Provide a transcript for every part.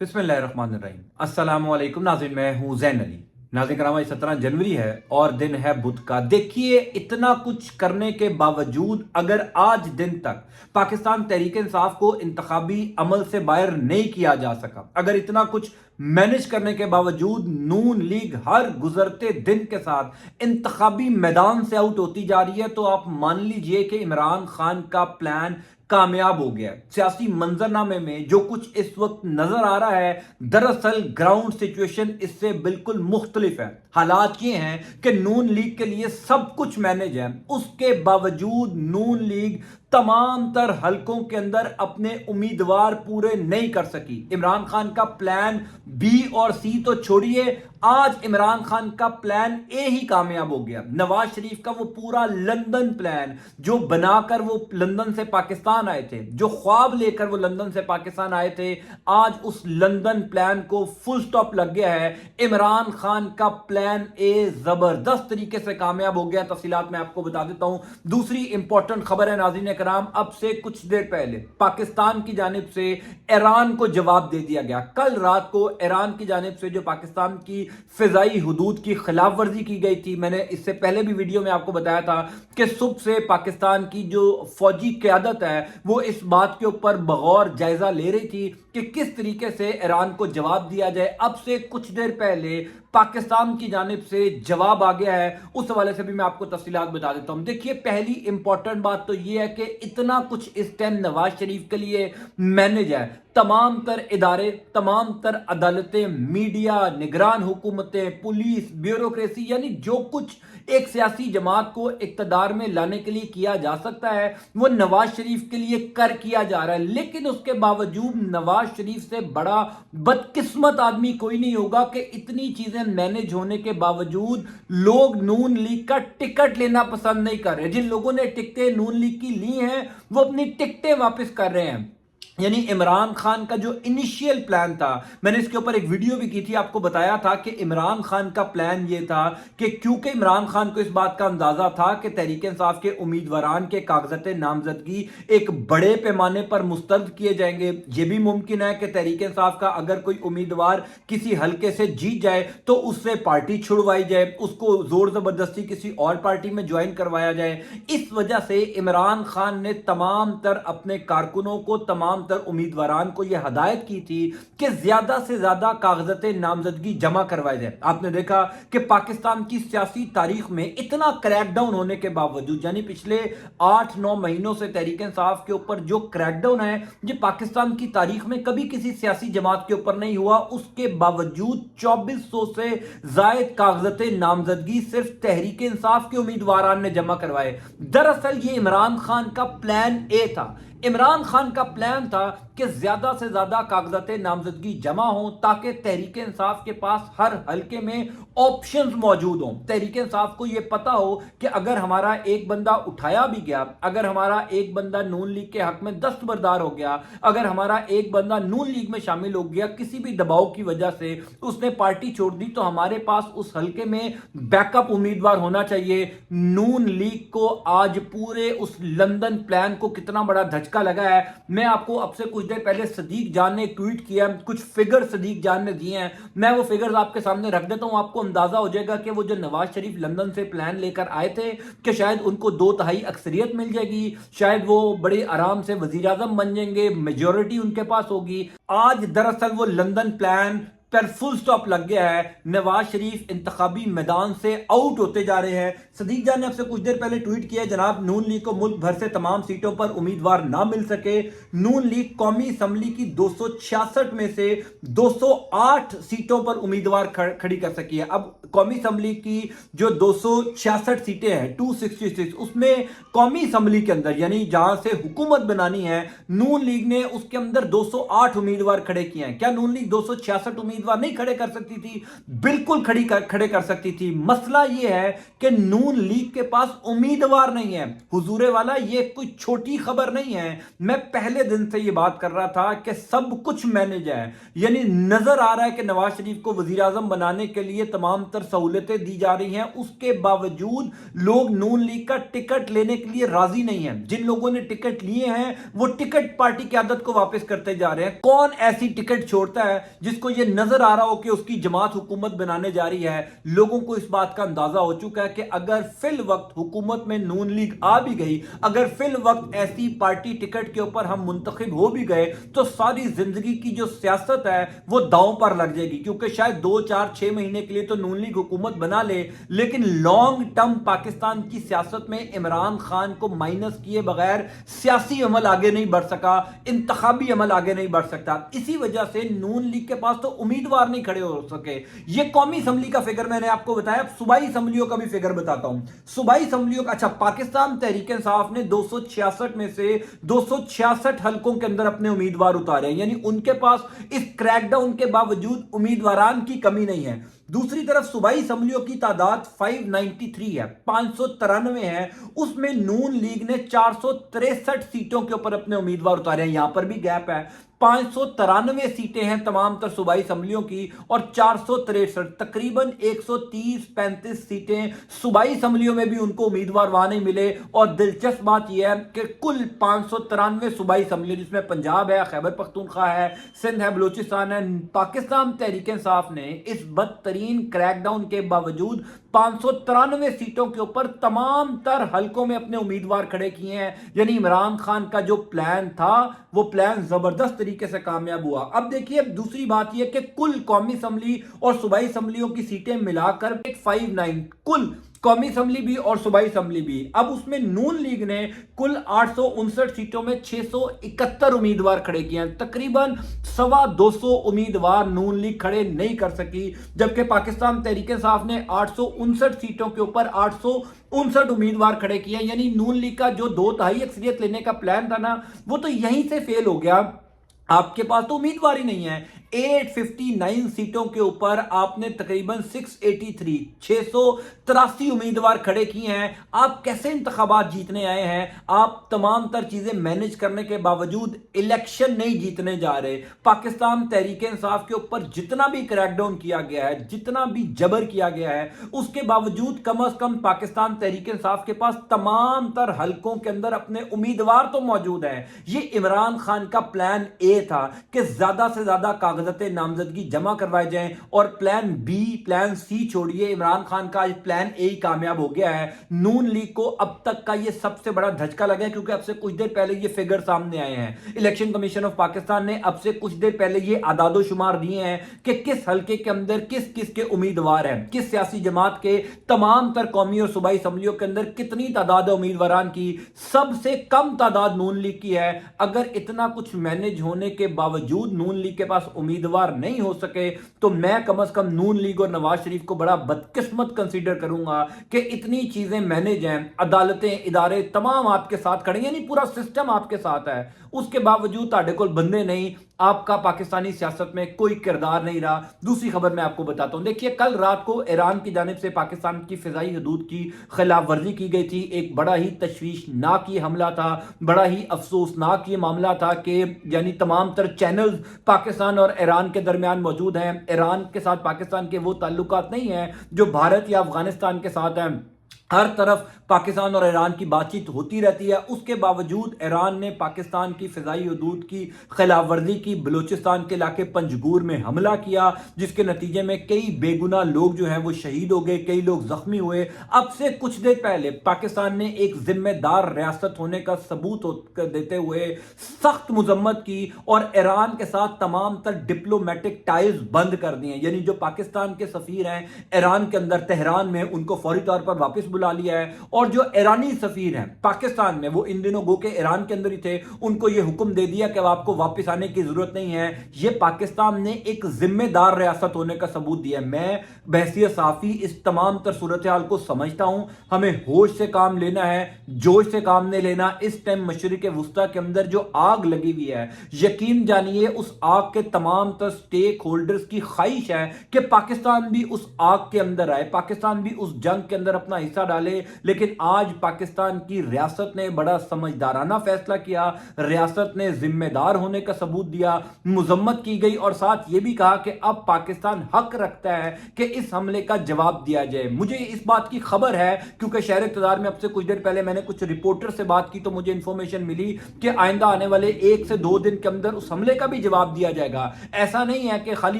बिस्मिल्लाहिर्रहमानिर्रहीम। अस्सलाम वालेकुम नाज़रीन, मैं हूं ज़ैन अली। नाज़रीन कराम, 17 जनवरी है और दिन है बुध का। देखिए, इतना कुछ करने के बावजूद अगर आज दिन तक पाकिस्तान तहरीक इंसाफ को इंतखाबी अमल से बाहर नहीं किया जा सका, अगर इतना कुछ मैनेज करने के बावजूद नून लीग हर गुजरते दिन के साथ इंतखाबी मैदान से आउट होती जा रही है, तो आप मान लीजिए कि इमरान खान का प्लान कामयाब हो गया। सियासी मंजरनामे में जो कुछ इस वक्त नजर आ रहा है, दरअसल ग्राउंड सिचुएशन इससे बिल्कुल मुख्तलिफ है। हालात ये हैं कि नून लीग के लिए सब कुछ मैनेज है, उसके बावजूद नून लीग तमाम तर हलकों के अंदर अपने उम्मीदवार पूरे नहीं कर सकी। इमरान खान का प्लान बी और सी तो छोड़िए, आज इमरान खान का प्लान ए ही कामयाब हो गया। नवाज शरीफ का वो पूरा लंदन प्लान जो बनाकर वो लंदन से पाकिस्तान आए थे, जो ख्वाब लेकर वो लंदन से पाकिस्तान आए थे, आज उस लंदन प्लान को फुल स्टॉप लग गया है। इमरान खान का प्लान ए जबरदस्त तरीके से कामयाब हो गया। तफसीलात मैं आपको बता देता हूं। दूसरी इंपॉर्टेंट खबर है नाज़रीन कराम, अब से कुछ देर पहले पाकिस्तान की जानिब से ईरान को जवाब दे दिया गया। कल रात को ईरान की जानिब से जो पाकिस्तान की फिजाई हुदूद की खिलाफ वर्जी की गई थी, मैंने इससे पहले भी वीडियो में आपको बताया था कि सुबह से पाकिस्तान की जो फौजी क़यादत है वो इस बात के ऊपर बगौर जायजा ले रही थी कि किस तरीके से ईरान को जवाब दिया जाए। अब से कुछ देर पहले पाकिस्तान की जानिब से जवाब आ गया है, उस हवाले से भी मैं आपको तफसीलात बता देता हूं। देखिए, पहली इंपॉर्टेंट बात तो यह है कि इतना कुछ इस टाइम नवाज शरीफ के लिए मैनेज है। तमाम तर इदारे, तमाम तर अदालतें, मीडिया, निगरान हुकूमतें, पुलिस, ब्यूरोक्रेसी, यानी जो कुछ एक सियासी जमात को इक्तदार में लाने के लिए किया जा सकता है वो नवाज शरीफ के लिए किया जा रहा है। लेकिन उसके बावजूद नवाज शरीफ से बड़ा बदकिस्मत आदमी कोई नहीं होगा कि इतनी चीजें मैनेज होने के बावजूद लोग नून लीग का टिकट लेना पसंद नहीं कर रहे। जिन लोगों ने टिकटें नून लीग की ली हैं वो अपनी टिकटें वापस कर रहे हैं। यानी इमरान खान का जो इनिशियल प्लान था, मैंने इसके ऊपर एक वीडियो भी की थी, आपको बताया था कि इमरान खान का प्लान ये था कि क्योंकि इमरान खान को इस बात का अंदाजा था कि तहरीक इंसाफ के उम्मीदवारान के कागजात नामजदगी एक बड़े पैमाने पर मुस्तरद किए जाएंगे। यह भी मुमकिन है कि तहरीक इंसाफ का अगर कोई उम्मीदवार किसी हल्के से जीत जाए तो उससे पार्टी छुड़वाई जाए, उसको जोर जबरदस्ती किसी और पार्टी में ज्वाइन करवाया जाए। इस वजह से इमरान खान ने तमाम तर अपने कारकुनों को, तमाम उम्मीदवारान को यह हदायत की थी कि ज्यादा से ज्यादा कागजात नामजदगी जमा करवाए जाए। आपने देखा कि पाकिस्तान की सियासी तारीख में इतना क्रैकडाउन होने के बावजूद, यानी पिछले 8-9 महीनों से तहरीक इंसाफ के ऊपर जो क्रैकडाउन है, ये पाकिस्तान की तारीख में कभी किसी सियासी जमात के ऊपर नहीं हुआ। उसके बावजूद 2400 से जायद कागजात नामजदगी सिर्फ तहरीक इंसाफ के उम्मीदवारान ने जमा करवाए। दरअसल ये इमरान खान का प्लान ए था। इमरान खान का प्लान था कि ज्यादा से ज्यादा कागजात नामजदगी जमा हो ताकि तहरीक इंसाफ के पास हर हलके में ऑप्शंस मौजूद हों। तहरीक इंसाफ को यह पता हो कि अगर हमारा एक बंदा उठाया भी गया, अगर हमारा एक बंदा नून लीग के हक में दस्तबरदार हो गया, अगर हमारा एक बंदा नून लीग में शामिल हो गया, किसी भी दबाव की वजह से उसने पार्टी छोड़ दी, तो हमारे पास उस हलके में बैकअप उम्मीदवार होना चाहिए। नून लीग को आज पूरे उस लंदन प्लान को कितना बड़ा धचका लगा है, मैं आपको अब से कुछ देर पहले सदीक जान ने ट्वीट किया, कुछ फिगर सदीक जान ने दिए हैं, मैं वो फिगर्स आपके सामने रख देता हूं। आपको अंदाजा हो जाएगा कि वो जो नवाज शरीफ लंदन से प्लान लेकर आए थे कि शायद उनको 2/3 अक्सरियत मिल जाएगी, शायद वो बड़े आराम से वजीर आजम बन जाएंगे, मेजोरिटी उनके पास होगी। आज दरअसल वो लंदन प्लान पर फुल स्टॉप लग गया है। नवाज शरीफ इंतखाबी मैदान से आउट होते जा रहे हैं। सदीक जान ने आपसे कुछ देर पहले ट्वीट किया, जनाब नून लीग को मुल्क भर से तमाम सीटों पर उम्मीदवार ना मिल सके, नून लीग कौमी असम्बली की 266 में से 208 सीटों पर उम्मीदवार खड़ी कर सकी है। अब कौमी असम्बली की जो 266 सीटें हैं, 266, उसमें कौमी असम्बली के अंदर यानी जहां से हुकूमत बनानी है, नून लीग ने उसके अंदर 208 उम्मीदवार खड़े किए हैं। क्या नून लीग 266 उम्मीदवार नहीं खड़े कर सकती थी? बिल्कुल खड़े कर सकती थी। मसला यह है कि नून लीग के पास उम्मीदवार नहीं है। हुजूरे वाला, ये कोई छोटी खबर नहीं है। मैं पहले दिन से यह बात कर रहा था कि सब कुछ मैनेज है। यानी नजर आ रहा है कि नवाज शरीफ को वजीर आजम बनाने के लिए तमाम तर सहूलतें दी जा रही हैं, उसके बावजूद लोग नून लीग का टिकट लेने के लिए राजी नहीं है। जिन लोगों ने टिकट लिए हैं वो टिकट पार्टी की आदत को वापस करते जा रहे हैं। कौन ऐसी टिकट छोड़ता है जिसको ये नजर आ रहा हो कि उसकी जमात हुकूमत बनाने जा रही है? लोगों को इस बात का अंदाजा हो चुका है कि अगर फिल वक्त हुकूमत में नून लीग आ भी गई, अगर फिल वक्त ऐसी पार्टी टिकट के ऊपर हम मुंतखब हो भी गए, तो सारी जिंदगी की जो सियासत है वो दांव पर लग जाएगी। क्योंकि शायद 2 4 6 महीने के लिए तो नून लीग हुकूमत बना ले, लेकिन लॉन्ग टर्म पाकिस्तान की सियासत में इमरान खान को माइनस किए बगैर सियासी अमल आगे नहीं बढ़ सका, इंतखाबी अमल आगे नहीं बढ़ सकता। इसी वजह से नून लीग के पास तो उम्मीदवार नहीं खड़े हो सके। ये कौमी असम्बली का फिगर मैंने आपको बताया, अब सूबाई असम्बलियों का भी फिगर बताता हूं। सूबाई असम्बलियों का, अच्छा, पाकिस्तान तहरीक इंसाफ ने 266 में से 266 हलकों के अंदर अपने उम्मीदवार उतारे, यानी उनके पास इस क्रैकडाउन के बावजूद उम्मीदवारान की कमी नहीं है। दूसरी तरफ सूबाई असम्बलियों की तादाद 593 है, 593 है, उसमें नून लीग ने 463 सीटों के ऊपर अपने उम्मीदवार उतारे हैं। यहां पर भी गैप है, 593 सीटें हैं तमाम तर सूबाई असम्बलियों की और 463, तकरीबन 130-35 सीटें सूबाई असम्बलियों में भी उनको उम्मीदवार वहां नहीं मिले। और दिलचस्प बात यह है कि कुल 593 सूबाई असम्बलियों, जिसमें पंजाब है, खैबर पख्तूनख्वा है, सिंध है, बलूचिस्तान है, पाकिस्तान तहरीक इंसाफ ने इस बदतरीन क्रैकडाउन के बावजूद 593 सीटों के ऊपर तमाम तर हलकों में अपने उम्मीदवार खड़े किए हैं। यानी इमरान खान का जो प्लान था वो प्लान जबरदस्त तरीके से कामयाब हुआ। अब देखिए, दूसरी बात यह कि कुल कौमी असम्बली और सूबाई असम्बलियों की सीटें मिलाकर 59, कुल कौमी असम्बली भी और सूबाई असम्बली भी। अब उसमें नून लीग ने कुल 859 सीटों में 671 उम्मीदवार खड़े किए हैं। तकरीबन 225 उम्मीदवार नून लीग खड़े नहीं कर सकी, जबकि पाकिस्तान तहरीक इंसाफ ने 859 सीटों के ऊपर 859 उम्मीदवार खड़े किए। यानी नून लीग का जो 2/3 अक्सरियत लेने का प्लान था ना, वो तो यहीं से फेल हो गया। आपके पास तो उम्मीदवार ही नहीं है। 859 सीटों के ऊपर आपने तकरीबन 683 उम्मीदवार खड़े किए हैं। आप कैसे इंतखाबात जीतने आए हैं? आप तमाम तर चीजें मैनेज करने के बावजूद इलेक्शन नहीं जीतने जा रहे। पाकिस्तान तहरीक इंसाफ के ऊपर जितना भी क्रैकडाउन किया गया है, जितना भी जबर किया गया है, उसके बावजूद कम अज कम पाकिस्तान तहरीक इंसाफ के पास तमाम तर हलकों के अंदर अपने उम्मीदवार तो मौजूद हैं। ये इमरान खान का प्लान ए था कि ज्यादा से ज्यादा कागजात नामजदगी जमा करवाए जाएं, और प्लान बी, प्लान सी छोड़िए, इमरान खान का प्लान ए कामयाब हो गया है। नून लीग को अब तक का ये सबसे बड़ा धचका लगा है, क्योंकि अब से कुछ देर पहले ये फिगर सामने आए हैं। इलेक्शन कमीशन ऑफ पाकिस्तान ने अब से कुछ देर पहले ये आदादो शुमार दिए हैं कि किस हल्के के अंदर किस किस के उम्मीदवार हैं, किस सियासी जमात के तमाम तर कौमी और सूबाई असम्बलियों के अंदर कितनी तादाद उम्मीदवारान की। सबसे कम तादाद नून लीग की है। अगर इतना कुछ मैनेज होने के बावजूद नून लीग के पास उम्मीदवार नहीं हो सके, तो मैं कम से कम नून लीग और नवाज शरीफ को बड़ा बदकिस्मत कंसीडर करूंगा कि इतनी चीजें मैनेज हैं, अदालतें, इदारे तमाम आपके साथ खड़े, यानी पूरा सिस्टम आपके साथ है, उसके बावजूद ताड़े को बंदे नहीं, आपका पाकिस्तानी सियासत में कोई किरदार नहीं रहा। दूसरी खबर मैं आपको बताता हूं, देखिए, कल रात को ईरान की जानिब से पाकिस्तान की फिजाई हदूद की खिलाफ वर्जी की गई थी। एक बड़ा ही तशवीशनाक ये हमला था, बड़ा ही अफसोसनाक ये मामला था कि यानी तमाम तर चैनल पाकिस्तान और ईरान के दरमियान मौजूद हैं। ईरान के साथ पाकिस्तान के वो ताल्लुकात नहीं हैं जो भारत या अफगानिस्तान के साथ हैं। हर तरफ पाकिस्तान और ईरान की बातचीत होती रहती है। उसके बावजूद ईरान ने पाकिस्तान की फिजाई हदूद की खिलाफ वर्जी की, बलूचिस्तान के इलाके पंजगूर में हमला किया, जिसके नतीजे में कई बेगुनाह लोग जो हैं वो शहीद हो गए, कई लोग जख्मी हुए। अब से कुछ देर पहले पाकिस्तान ने एक जिम्मेदार रियासत होने का सबूत देते हुए सख्त मजम्मत की और ईरान के साथ तमाम तर डिप्लोमेटिक टाइज बंद कर दिए। यानी जो पाकिस्तान के सफीर हैं ईरान के अंदर तेहरान में, उनको फौरी तौर पर वापस बुला लिया है, और जो ईरानी सफीर हैं पाकिस्तान में, वो इन दिनों गो के ईरान के अंदर ही थे, उनको यह हुक्म दे दिया कि आपको वापस आने की जरूरत नहीं है। यह पाकिस्तान ने एक जिम्मेदार रियासत होने का सबूत दिया। मैं बहसियत साफी इस तमाम तर सूरत हाल को समझता हूं। हमें होश से काम लेना है, जोश से काम नहीं लेना। इस टाइम मशरिक वुस्ता के अंदर जो आग लगी हुई है, यकीन जानिए उस आग के तमाम तर स्टेक होल्डर्स की ख्वाहिश है कि पाकिस्तान भी उस आग के अंदर आए, पाकिस्तान भी उस जंग के अंदर अपना हिस्सा डाले, लेकिन आज पाकिस्तान की रियासत ने बड़ा समझदाराना फैसला किया, रियासत ने जिम्मेदार होने का सबूत दिया, मजम्मत की गई और साथ ये भी कहा कि अब पाकिस्तान हक रखता है कि इस हमले का जवाब दिया जाए। मुझे इस बात की खबर है क्योंकि शहर इक़्तिदार में अब से कुछ देर पहले मैंने कुछ रिपोर्टर से बात की तो मुझे इंफॉर्मेशन मिली कि आइंदा आने वाले 1 से 2 दिन के अंदर उस हमले का भी जवाब दिया जाएगा। ऐसा नहीं है कि खाली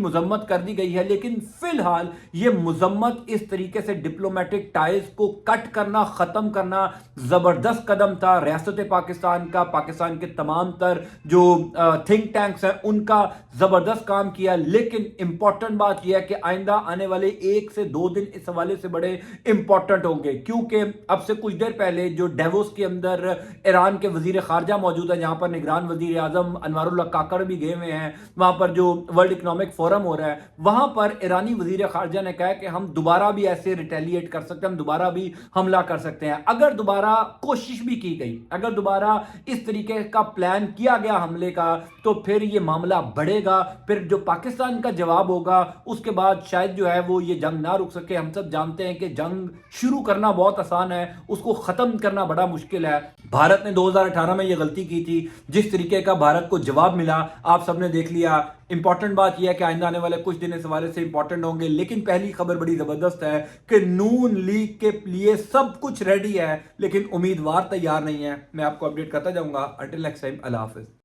मजम्मत कर दी गई है, लेकिन फिलहाल ये मजम्मत इस तरीके से डिप्लोमेटिक टाइज को कट करना, खत्म करना जबरदस्त कदम था रियासत पाकिस्तान का। पाकिस्तान के तमाम तर जो थिंक टैंक्स हैं उनका जबरदस्त काम किया, लेकिन इंपॉर्टेंट बात यह है कि आइंदा आने वाले 1 से 2 दिन इस हवाले से बड़े इंपॉर्टेंट होंगे, क्योंकि अब से कुछ देर पहले जो डेवोस के अंदर ईरान के वजीर खारजा मौजूद है, जहां पर निगरान वजीर आजम अनवारुल्लाह काकड़ भी गए हुए हैं, वहां पर जो वर्ल्ड इकोनॉमिक फोरम हो रहा है, वहां पर ईरानी वजीर खारजा ने कहा कि हम दोबारा भी ऐसे रिटेलिएट कर सकते हैं, हम दोबारा भी हमला कर सकते हैं। अगर दोबारा कोशिश भी की गई, अगर दोबारा इस तरीके का प्लान किया गया हमले का, तो फिर ये मामला बढ़ेगा, फिर जो पाकिस्तान का जवाब होगा उसके बाद शायद जो है वो ये जंग ना रुक सके। हम सब जानते हैं कि जंग शुरू करना बहुत आसान है, उसको खत्म करना बड़ा मुश्किल है। भारत ने 2018 में ये गलती की थी, जिस तरीके का भारत को जवाब मिला आप सबने देख लिया। इंपॉर्टेंट बात यह है कि आइंदा आने वाले कुछ दिन इस हवाले से इंपॉर्टेंट होंगे, लेकिन पहली खबर बड़ी जबरदस्त है कि नून लीग के लिए सब कुछ रेडी है, लेकिन उम्मीदवार तैयार नहीं है। मैं आपको अपडेट करता जाऊंगा। अंटिल नेक्स्ट टाइम, अल्लाह हाफिज।